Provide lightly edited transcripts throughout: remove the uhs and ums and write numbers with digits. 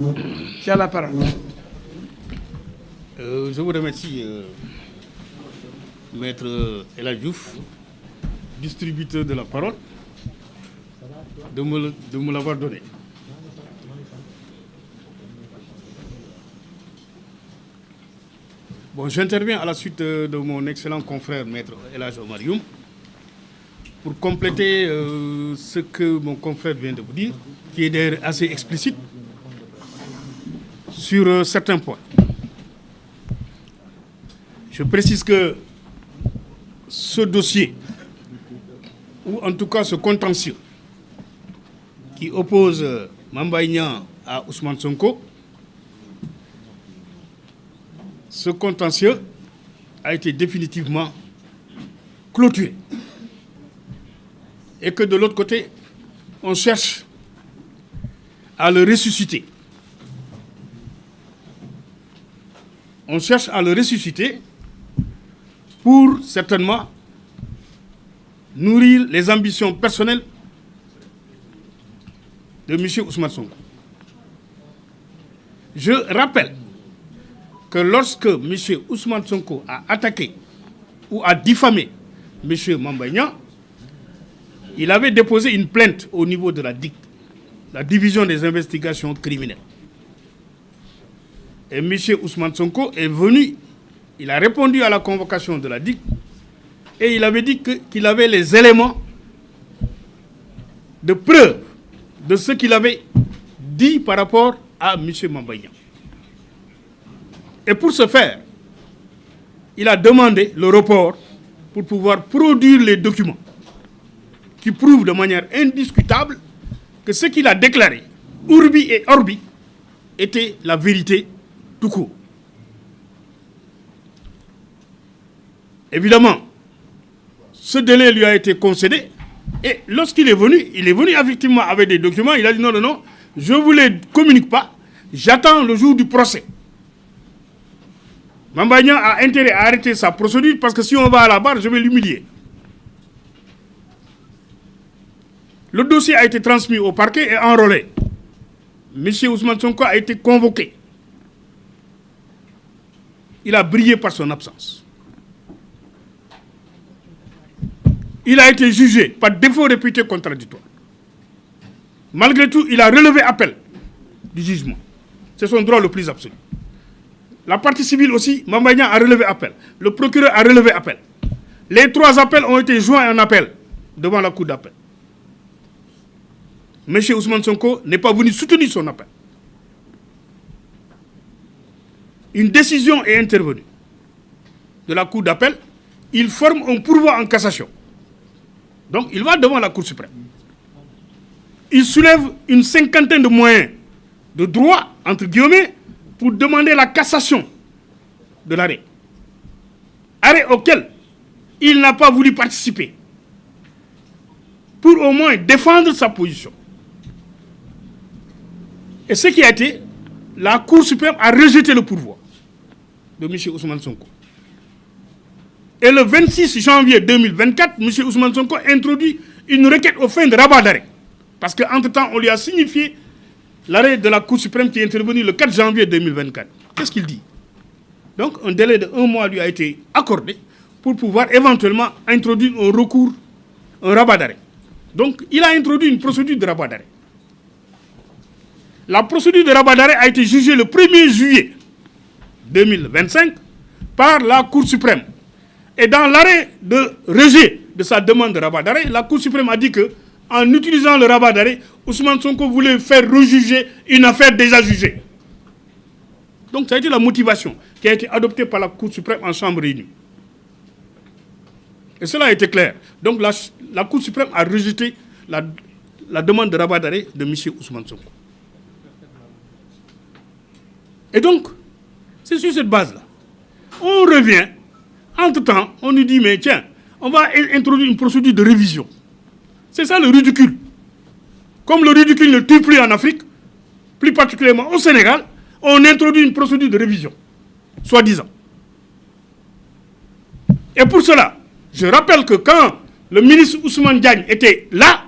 Tu as la parole. Je vous remercie, Maître El Hadj Diouf, distributeur de la parole, de me l'avoir donné. Bon, j'interviens à la suite de mon excellent confrère, Maître El Hadj Omar Youm, pour compléter ce que mon confrère vient de vous dire, qui est d'ailleurs assez explicite sur certains points. Je précise que ce dossier, ou en tout cas ce contentieux, qui oppose Mame Mbaye Niang à Ousmane Sonko, ce contentieux a été définitivement clôturé. Et que de l'autre côté, on cherche à le ressusciter. On cherche à le ressusciter pour certainement nourrir les ambitions personnelles de M. Ousmane Sonko. Je rappelle que lorsque M. Ousmane Sonko a attaqué ou a diffamé M. Mame Mbaye Niang, il avait déposé une plainte au niveau de la DIC, la division des investigations criminelles. Et M. Ousmane Sonko est venu, il a répondu à la convocation de la DIC et il avait dit qu'il avait les éléments de preuve de ce qu'il avait dit par rapport à M. Mame Mbaye Niang. Et pour ce faire, il a demandé le report pour pouvoir produire les documents qui prouvent de manière indiscutable que ce qu'il a déclaré, urbi et orbi, était la vérité tout court. Évidemment, ce délai lui a été concédé et lorsqu'il est venu, effectivement avec des documents, il a dit non, je ne vous les communique pas, j'attends le jour du procès. Mame Mbaye Niang a intérêt à arrêter sa procédure parce que si on va à la barre, je vais l'humilier. Le dossier a été transmis au parquet et enrôlé. M. Ousmane Sonko a été convoqué. Il a brillé par son absence. Il a été jugé par défaut réputé contradictoire. Malgré tout, il a relevé appel du jugement. C'est son droit le plus absolu. La partie civile aussi, Mame Mbaye Niang a relevé appel. Le procureur a relevé appel. Les 3 appels ont été joints en appel devant la cour d'appel. M. Ousmane Sonko n'est pas venu soutenir son appel. Une décision est intervenue de la cour d'appel. Il forme un pourvoi en cassation. Donc il va devant la Cour suprême. Il soulève une cinquantaine de moyens de droit, entre guillemets, pour demander la cassation de l'arrêt. Arrêt auquel il n'a pas voulu participer. Pour au moins défendre sa position. Et ce qui a été, la Cour suprême a rejeté le pourvoi de M. Ousmane Sonko. Et le 26 janvier 2024, M. Ousmane Sonko introduit une requête aux fins de rabat d'arrêt. Parce qu'entre-temps, on lui a signifié l'arrêt de la Cour suprême qui est intervenu le 4 janvier 2024. Qu'est-ce qu'il dit? Donc, un délai de 1 mois lui a été accordé pour pouvoir éventuellement introduire un recours, un rabat d'arrêt. Donc, il a introduit une procédure de rabat d'arrêt. La procédure de rabat d'arrêt a été jugée le 1er juillet 2025 par la Cour suprême. Et dans l'arrêt de rejet de sa demande de rabat d'arrêt, la Cour suprême a dit que, en utilisant le rabat d'arrêt, Ousmane Sonko voulait faire rejuger une affaire déjà jugée. Donc ça a été la motivation qui a été adoptée par la Cour suprême en chambre réunie. Et cela a été clair. Donc la Cour suprême a rejeté la demande de rabat d'arrêt de M. Ousmane Sonko. Et donc, c'est sur cette base-là. On revient, entre-temps, on nous dit, mais tiens, on va introduire une procédure de révision. C'est ça le ridicule. Comme le ridicule ne tue plus en Afrique, plus particulièrement au Sénégal, on introduit une procédure de révision, soi-disant. Et pour cela, je rappelle que quand le ministre Ousmane Diagne était là,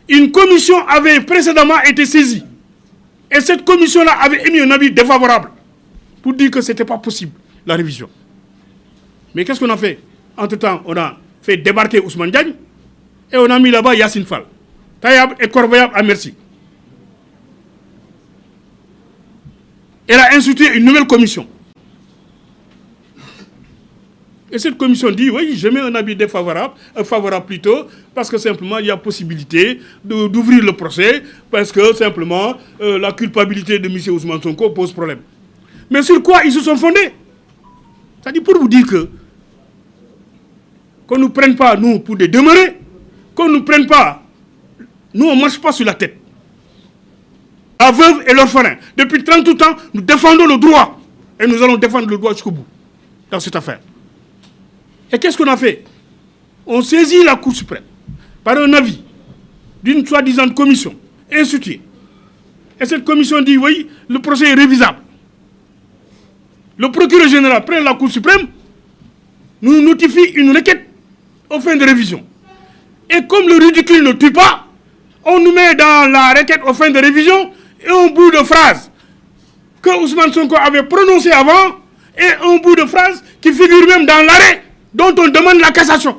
une commission avait précédemment été saisie Et cette commission-là avait émis un avis défavorable pour dire que ce n'était pas possible, la révision. Mais qu'est-ce qu'on a fait? Entre-temps, on a fait débarquer Ousmane Diagne et on a mis là-bas Yassine Fall. Taillable et corvéable à merci. Elle a institué une nouvelle commission. Et cette commission dit, oui, je mets un avis défavorable, favorable plutôt, parce que simplement, il y a possibilité d'ouvrir le procès, parce que simplement, la culpabilité de M. Ousmane Sonko pose problème. Mais sur quoi ils se sont fondés? C'est-à-dire pour vous dire que, qu'on ne nous prenne pas, nous, pour des demeurés, qu'on ne nous prenne pas, nous, on ne marche pas sur la tête. La veuve et l'orphelin, depuis 30 ans, nous défendons le droit, et nous allons défendre le droit jusqu'au bout, dans cette affaire. Et qu'est-ce qu'on a fait? On saisit la Cour suprême par un avis d'une soi-disant commission instituée. Et cette commission dit, oui, le procès est révisable. Le procureur général prend la Cour suprême, nous notifie une requête aux fins de révision. Et comme le ridicule ne tue pas, on nous met dans la requête aux fins de révision et un bout de phrase que Ousmane Sonko avait prononcé avant et un bout de phrase qui figure même dans l'arrêt dont on demande la cassation.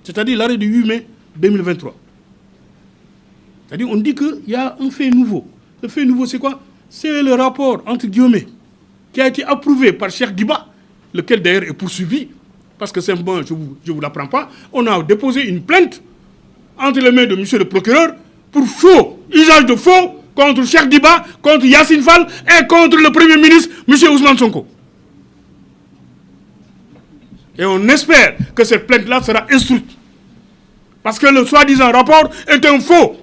C'est-à-dire l'arrêt du 8 mai 2023. C'est-à-dire on dit qu'il y a un fait nouveau. Le fait nouveau, c'est quoi? C'est le rapport, entre guillemets, qui a été approuvé par Cheikh Diba, lequel d'ailleurs est poursuivi, parce que simplement, je ne vous l'apprends pas, on a déposé une plainte entre les mains de monsieur le procureur pour faux, usage de faux, contre Cheikh Diba, contre Yassine Fall et contre le Premier ministre, monsieur Ousmane Sonko. Et on espère que cette plainte-là sera instruite. Parce que le soi-disant rapport est un faux.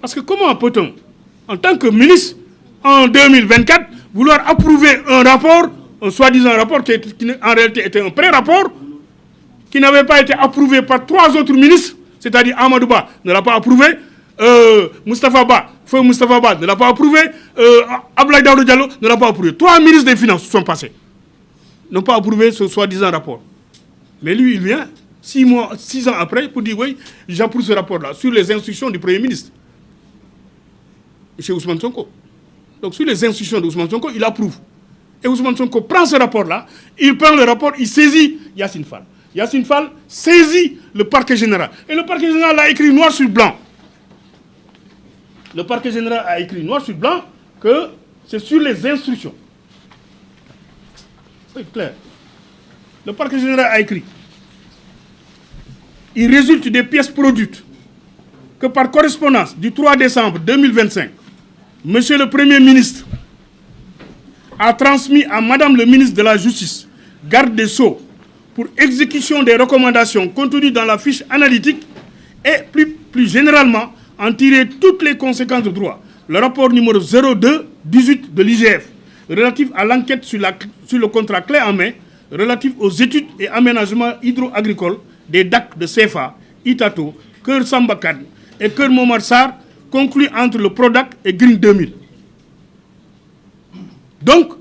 Parce que comment peut-on, en tant que ministre, en 2024, vouloir approuver un rapport, un soi-disant rapport qui en réalité était un pré-rapport, qui n'avait pas été approuvé par 3 autres ministres, c'est-à-dire Amadou Ba ne l'a pas approuvé, Moustapha Ba, Feu Moustapha Ba ne l'a pas approuvé, Abdoulaye Daouda Diallo ne l'a pas approuvé. 3 ministres des Finances sont passés, n'ont pas approuvé ce soi-disant rapport. Mais lui, il vient 6 ans après pour dire oui, j'approuve ce rapport-là sur les instructions du Premier ministre, M. Ousmane Sonko. Donc sur les instructions d'Ousmane Sonko, il approuve. Et Ousmane Sonko prend ce rapport-là, il prend le rapport, il saisit Yassine Fall. Yassine Fall saisit le parquet général. Et le parquet général a écrit noir sur blanc. Le parquet général a écrit noir sur blanc que c'est sur les instructions. C'est clair. Le parquet général a écrit. Il résulte des pièces produites que par correspondance du 3 décembre 2025, Monsieur le Premier ministre a transmis à Madame le ministre de la Justice, garde des Sceaux, pour exécution des recommandations contenues dans la fiche analytique et plus généralement en tirer toutes les conséquences de droit. Le rapport numéro 02-18 de l'IGF relatif à l'enquête sur le contrat clé en main relatif aux études et aménagements hydro-agricoles des DAC de CFA, Itato, Keur Sambakan et Keur Momar Sarr conclu entre le PRODAC et Green 2000. Donc,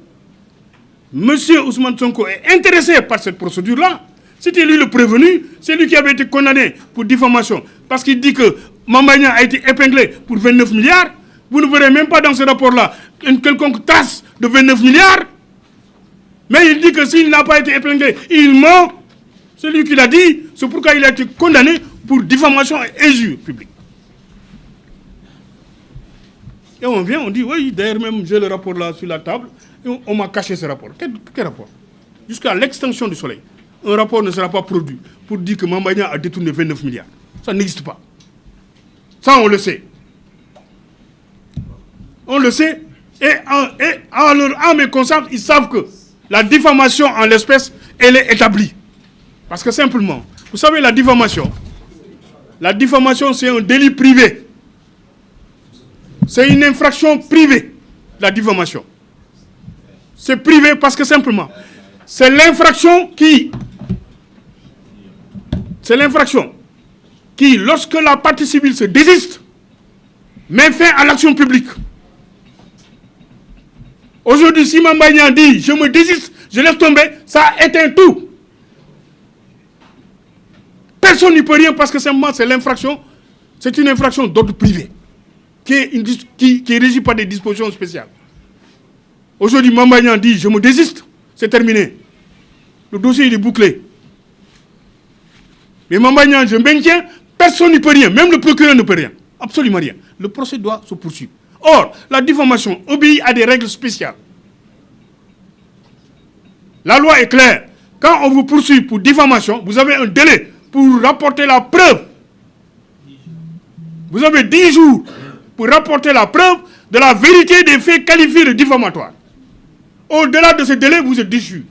M. Ousmane Sonko est intéressé par cette procédure-là. C'était lui le prévenu, c'est lui qui avait été condamné pour diffamation. Parce qu'il dit que Mambagna a été épinglé pour 29 milliards. Vous ne verrez même pas dans ce rapport-là une quelconque trace de 29 milliards. Mais il dit que s'il n'a pas été épinglé, il ment. C'est lui qui l'a dit. C'est pourquoi il a été condamné pour diffamation et injure publique. Et on vient, on dit, oui, d'ailleurs même j'ai le rapport là sur la table. Et on m'a caché ce rapport. Quel rapport? Jusqu'à l'extinction du soleil. Un rapport ne sera pas produit pour dire que Mambagna a détourné 29 milliards. Ça n'existe pas. Ça, on le sait. On le sait. Et en leur âme et conscience, ils savent que la diffamation en l'espèce, elle est établie. Parce que simplement, vous savez, la diffamation, c'est un délit privé. C'est une infraction privée, la diffamation. C'est privé parce que simplement, c'est l'infraction qui, lorsque la partie civile se désiste, met fin à l'action publique. Aujourd'hui, si Mambagna dit « je me désiste, je laisse tomber », ça éteint tout. Personne n'y peut rien parce que simplement c'est l'infraction, c'est une infraction d'ordre privé qui est régie par des dispositions spéciales. Aujourd'hui, Mambagnan dit je me désiste, c'est terminé. Le dossier il est bouclé. Mais Mambagnan, je maintiens, personne n'y peut rien, même le procureur ne peut rien, absolument rien. Le procès doit se poursuivre. Or, la diffamation obéit à des règles spéciales. La loi est claire. Quand on vous poursuit pour diffamation, vous avez un délai pour rapporter la preuve. Vous avez 10 jours pour rapporter la preuve de la vérité des faits qualifiés de diffamatoires. Au-delà de ce délai, vous êtes déchu.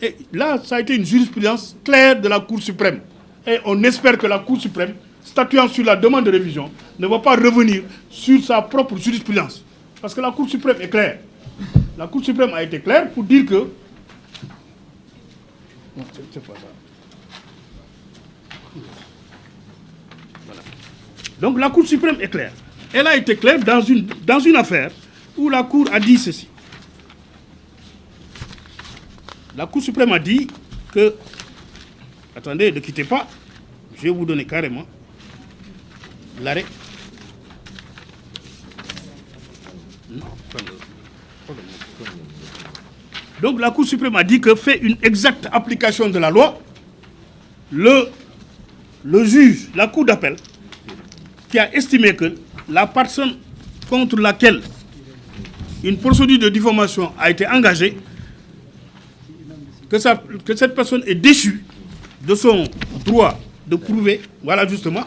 Et là, ça a été une jurisprudence claire de la Cour suprême. Et on espère que la Cour suprême, statuant sur la demande de révision, ne va pas revenir sur sa propre jurisprudence. Parce que la Cour suprême est claire. La Cour suprême a été claire pour dire que... Non, c'est pas ça. Voilà. Donc la Cour suprême est claire. Elle a été claire dans une affaire où la Cour a dit ceci. La Cour suprême a dit que... Attendez, ne quittez pas. Je vais vous donner carrément l'arrêt. Donc la Cour suprême a dit que fait une exacte application de la loi, le juge, la Cour d'appel, qui a estimé que la personne contre laquelle une procédure de diffamation a été engagée, que cette personne est déchue de son droit de prouver, voilà justement,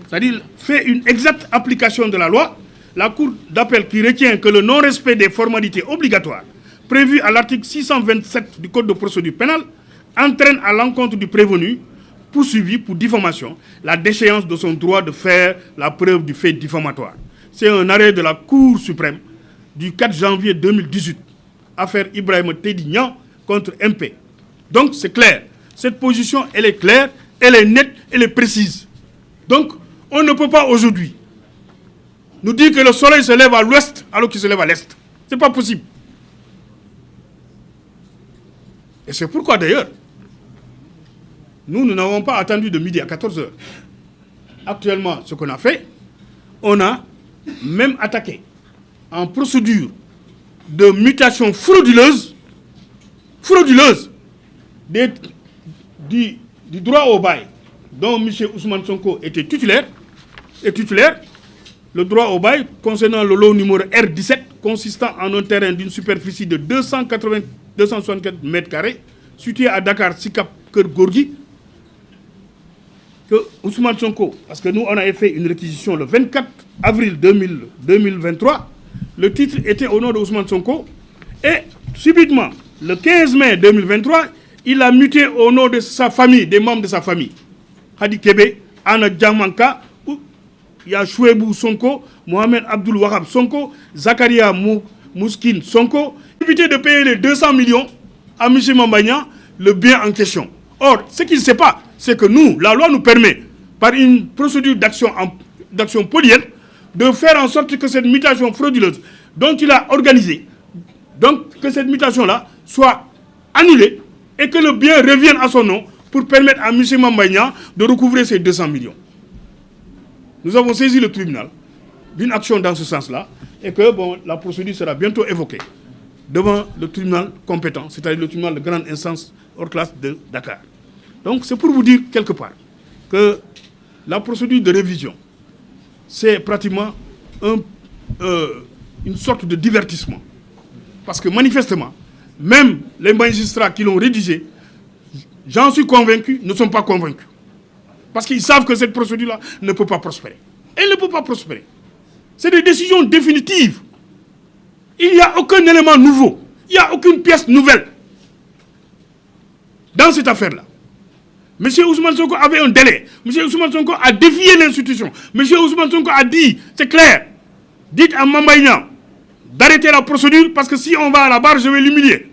c'est-à-dire fait une exacte application de la loi, la Cour d'appel qui retient que le non-respect des formalités obligatoires prévues à l'article 627 du Code de procédure pénale entraîne à l'encontre du prévenu poursuivi pour diffamation la déchéance de son droit de faire la preuve du fait diffamatoire. C'est un arrêt de la Cour suprême du 4 janvier 2018, affaire Ibrahima Tedignan contre MP. Donc c'est clair, cette position elle est claire, elle est nette, elle est précise. Donc on ne peut pas aujourd'hui nous dire que le soleil se lève à l'ouest alors qu'il se lève à l'est. Ce n'est pas possible. Et c'est pourquoi d'ailleurs, nous n'avons pas attendu de midi à 14h. Actuellement, ce qu'on a fait, on a même attaqué en procédure de mutation frauduleuse du droit au bail dont M. Ousmane Sonko était titulaire, le droit au bail concernant le lot numéro R17 consistant en un terrain d'une superficie de 264 mètres carrés situé à Dakar, Sikap, Keur Gorgui, que Ousmane Sonko, parce que nous on avait fait une réquisition le 24 avril 2023, le titre était au nom de Ousmane Sonko, et subitement, le 15 mai 2023, il a muté au nom de sa famille, des membres de sa famille. Hadi Kebe, Anna Djamanka, il y a Chouebou Sonko, Mohamed Abdul Wahab Sonko, Zakaria Mouskin Sonko, éviter de payer les 200 millions à M. Mambagnan, le bien en question. Or, ce qu'il ne sait pas, c'est que nous, la loi nous permet, par une procédure d'action polienne, de faire en sorte que cette mutation frauduleuse dont il a organisé, donc que cette mutation-là soit annulée et que le bien revienne à son nom pour permettre à M. Mambagnan de recouvrer ces 200 millions. Nous avons saisi le tribunal d'une action dans ce sens-là et que la procédure sera bientôt évoquée devant le tribunal compétent, c'est-à-dire le tribunal de grande instance hors classe de Dakar. Donc c'est pour vous dire quelque part que la procédure de révision, c'est pratiquement une sorte de divertissement. Parce que manifestement, même les magistrats qui l'ont rédigé, j'en suis convaincu, ne sont pas convaincus. Parce qu'ils savent que cette procédure-là ne peut pas prospérer. Elle ne peut pas prospérer. C'est des décisions définitives. Il n'y a aucun élément nouveau. Il n'y a aucune pièce nouvelle dans cette affaire-là. M. Ousmane Sonko avait un délai. M. Ousmane Sonko a défié l'institution. M. Ousmane Sonko a dit, c'est clair, dites à Mambagnan d'arrêter la procédure parce que si on va à la barre, je vais l'humilier.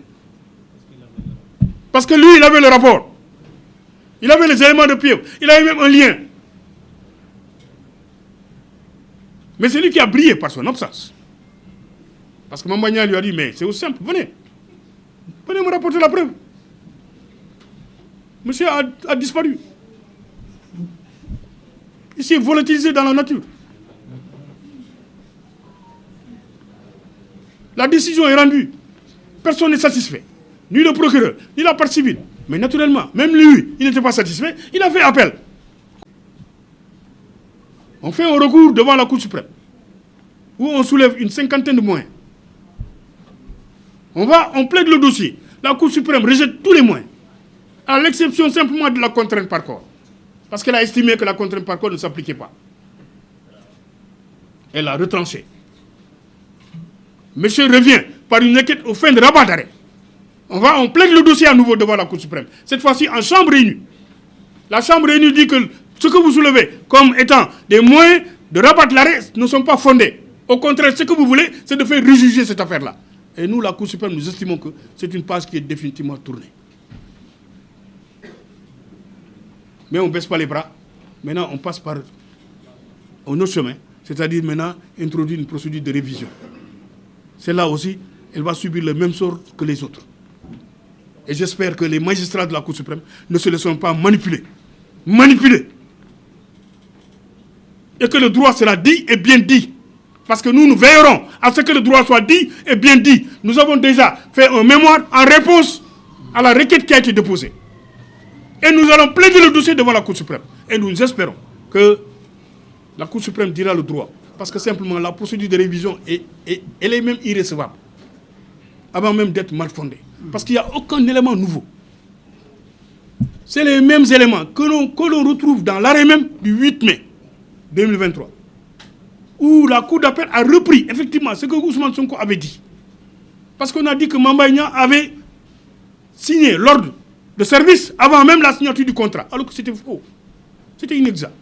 Parce que lui, il avait le rapport. Il avait les éléments de preuve. Il avait même un lien. Mais c'est lui qui a brillé par son absence. Parce que Mambagnan lui a dit, mais c'est aussi simple, venez. Venez me rapporter la preuve. Monsieur a disparu. il s'est volatilisé dans la nature. La décision est rendue. Personne n'est satisfait. Ni le procureur, ni la partie civile. Mais naturellement, même lui, il n'était pas satisfait. Il a fait appel. On fait un recours devant la Cour suprême, où on soulève une cinquantaine de moyens. On plaide le dossier. La Cour suprême rejette tous les moyens, à l'exception simplement de la contrainte par corps. Parce qu'elle a estimé que la contrainte par corps ne s'appliquait pas. Elle a retranché. Monsieur revient par une enquête aux fins de rabat d'arrêt. On plaide le dossier à nouveau devant la Cour suprême. Cette fois-ci en chambre réunie. La chambre réunie dit que ce que vous soulevez comme étant des moyens de rabattre l'arrêt ne sont pas fondés. Au contraire, ce que vous voulez, c'est de faire rejuger cette affaire-là. Et nous, la Cour suprême, nous estimons que c'est une page qui est définitivement tournée. Mais on ne baisse pas les bras. Maintenant, on passe par un autre chemin, c'est-à-dire maintenant introduire une procédure de révision. Celle-là aussi, elle va subir le même sort que les autres. Et j'espère que les magistrats de la Cour suprême ne se laisseront pas manipuler. Manipuler. Et que le droit sera dit et bien dit. Parce que nous veillerons à ce que le droit soit dit et bien dit. Nous avons déjà fait un mémoire en réponse à la requête qui a été déposée. Et nous allons plaider le dossier devant la Cour suprême. Et nous espérons que la Cour suprême dira le droit. Parce que simplement, la procédure de révision, elle est même irrécevable. Avant même d'être mal fondée. Parce qu'il n'y a aucun élément nouveau. C'est les mêmes éléments que l'on retrouve dans l'arrêt même du 8 mai 2023. Où la Cour d'appel a repris effectivement ce que Ousmane Sonko avait dit. Parce qu'on a dit que Mamba Niang avait signé l'ordre de service avant même la signature du contrat. Alors que c'était faux. C'était inexact.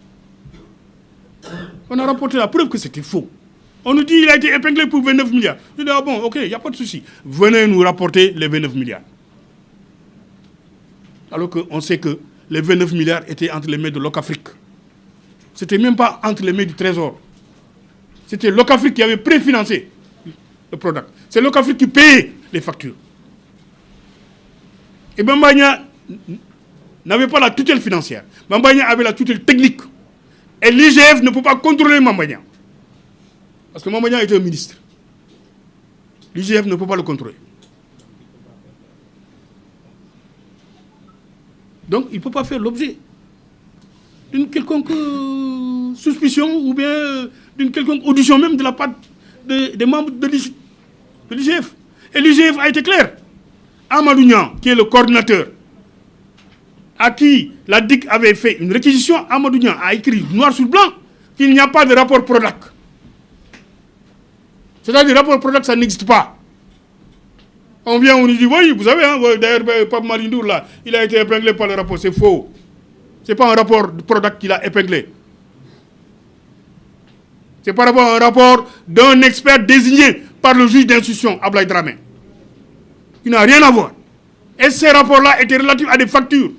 On a rapporté la preuve que c'était faux. On nous dit qu'il a été épinglé pour 29 milliards. Je dis, ah bon, ok, il n'y a pas de souci. Venez nous rapporter les 29 milliards. Alors qu'on sait que les 29 milliards étaient entre les mains de Locafrique. Ce n'était même pas entre les mains du Trésor. C'était Locafrique qui avait préfinancé le product. C'est Locafrique qui payait les factures. Et Mamba Niang n'avait pas la tutelle financière. Mamba Niang avait la tutelle technique. Et l'IGF ne peut pas contrôler Mamba Niang. Parce que Mamba Niang était un ministre. L'IGF ne peut pas le contrôler. Donc, il ne peut pas faire l'objet d'une quelconque suspicion ou bien d'une quelconque audition même de la part des membres de l'IGF. Et l'IGF a été clair. Amadou Niang, qui est le coordinateur, à qui la DIC avait fait une réquisition, Amadou Niang a écrit noir sur blanc qu'il n'y a pas de rapport Prodac. C'est-à-dire que le rapport Prodac, ça n'existe pas. On vient, on nous dit, oui, vous savez, hein, d'ailleurs, Pape Malindour, là, il a été épinglé par le rapport. C'est faux. Ce n'est pas un rapport de Prodac qu'il a épinglé. C'est par rapport à un rapport d'un expert désigné par le juge d'instruction, Ablaye Dramé, qui n'a rien à voir. Et ces rapports-là étaient relatifs à des factures,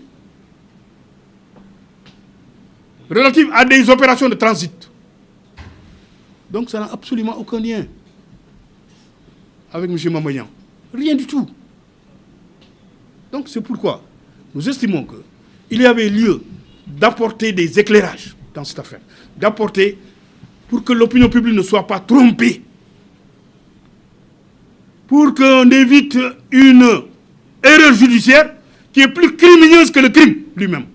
relatifs à des opérations de transit. Donc ça n'a absolument aucun lien avec M. Mamba Niang. Rien du tout. Donc c'est pourquoi nous estimons qu'il y avait lieu d'apporter des éclairages dans cette affaire. D'apporter pour que l'opinion publique ne soit pas trompée. Pour qu'on évite une erreur judiciaire qui est plus crimineuse que le crime lui-même.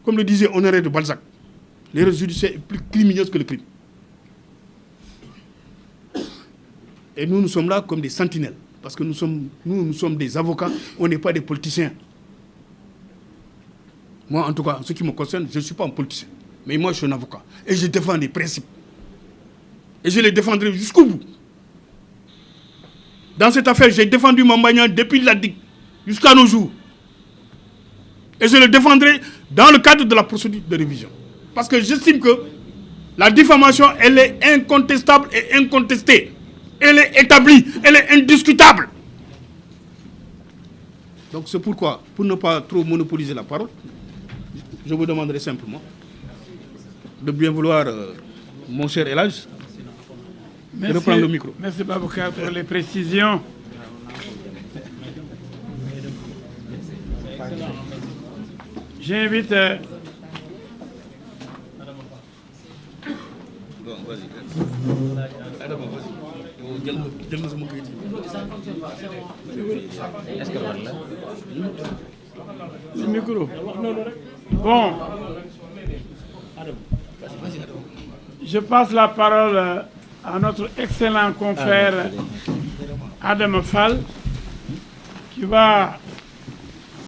Comme le disait Honoré de Balzac, l'erreur judiciaire est plus crimineuse que le crime. Et nous sommes là comme des sentinelles. Parce que nous sommes des avocats, on n'est pas des politiciens. Moi, en tout cas, en ce qui me concerne, je ne suis pas un politicien. Mais moi, je suis un avocat. Et je défends des principes. Et je les défendrai jusqu'au bout. Dans cette affaire, j'ai défendu Mamba Niang depuis la DIC jusqu'à nos jours. Et je le défendrai dans le cadre de la procédure de révision. Parce que j'estime que la diffamation, elle est incontestable et incontestée. Elle est établie, elle est indiscutable. Donc c'est pourquoi, pour ne pas trop monopoliser la parole, je vous demanderai simplement de bien vouloir, mon cher Elhadj, de reprendre le micro. Merci Baboucarr pour les précisions. J'invite Bon, vas-y. Adama, vas-y. Est-ce que man la Le micro. Bon. Je passe la parole à notre excellent confrère Adama Fall, qui va